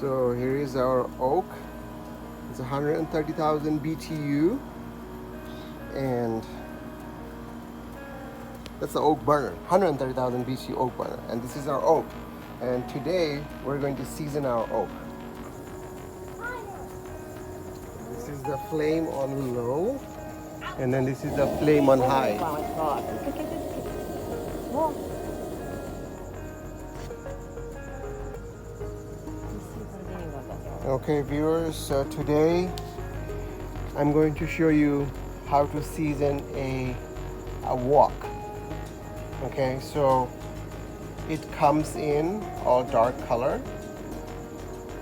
So here is our oak. It's 130,000 BTU, and that's the oak burner, 130,000 BTU oak burner, and this is our oak. And today we're going to season our oak. This is the flame on low, and then this is the flame on high. Okay viewers, so today I'm going to show you how to season a wok. Okay, so it comes in all dark color,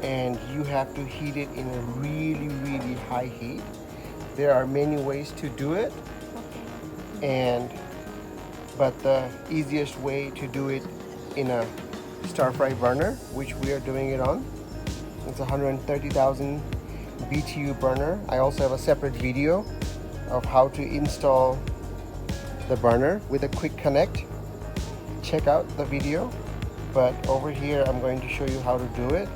and you have to heat it in a really high heat. There are many ways to do it, but the easiest way to do it in a stir fry burner, which we are doing it on. It's 130,000 BTU burner. I also have a separate video of how to install the burner with a quick connect. Check out the video, but over here I'm going to show you how to do it.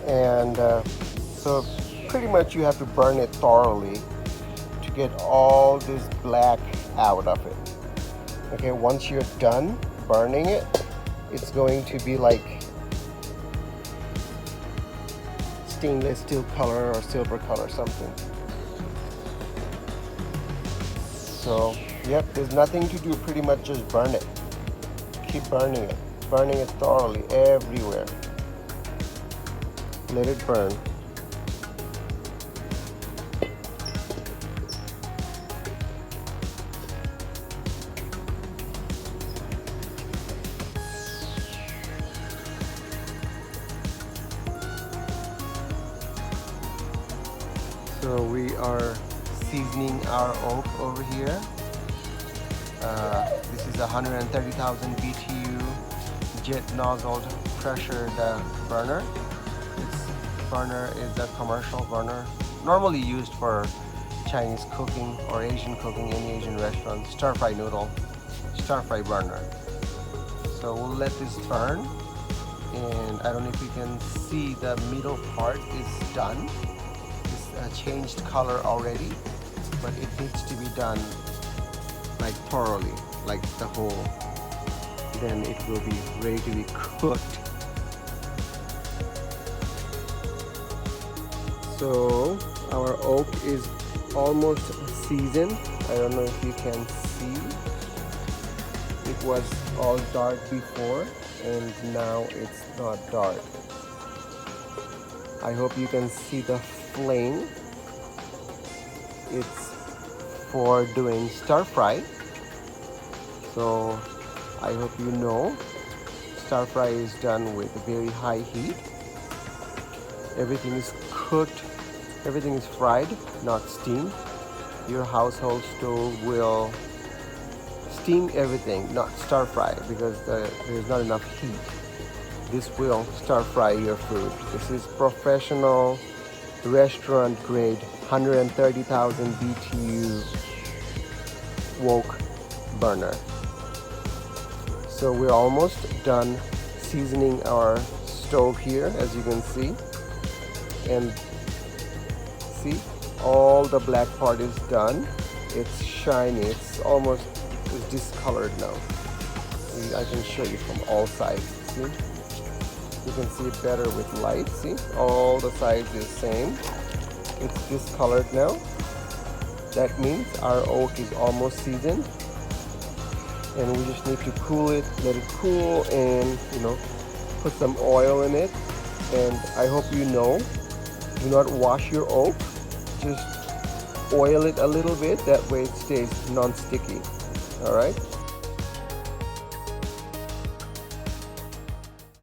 And so pretty much you have to burn it thoroughly to get all this black out of it. Okay, once you're done burning it, it's going to be like stainless steel color or silver color something. So yep, there's nothing to do, pretty much just burn it. Keep burning it thoroughly everywhere. Let it burn. So we are seasoning our oak over here. This is 130,000 BTU jet nozzle pressure burner. This burner is a commercial burner, normally used for Chinese cooking or Asian cooking, any Asian restaurant. Stir fry noodle, stir fry burner. So we'll let this burn, and I don't know if you can see the middle part is done. Changed color already, but it needs to be done like thoroughly, like the whole, then it will be ready to be cooked. So our oak is almost seasoned. I don't know if you can see, it was all dark before and now it's not dark. I hope you can see the flame. It's for doing stir fry, so I hope you know stir fry is done with very high heat. Everything is cooked, everything is fried, not steamed. Your household stove will steam everything, not stir fry, because there's not enough heat. This will stir fry your food. This is professional restaurant grade 130,000 BTU wok burner. So we're almost done seasoning our stove here, as you can see, and see all the black part is done. It's shiny, it's almost discolored now. I can show you from all sides. See, you can see it better with light. See, all the sides is same. It's discolored now. That means our oak is almost seasoned, and we just need to cool it, let it cool, and put some oil in it. And I hope you know, do not wash your oak, just oil it a little bit, that way it stays non-sticky. All right.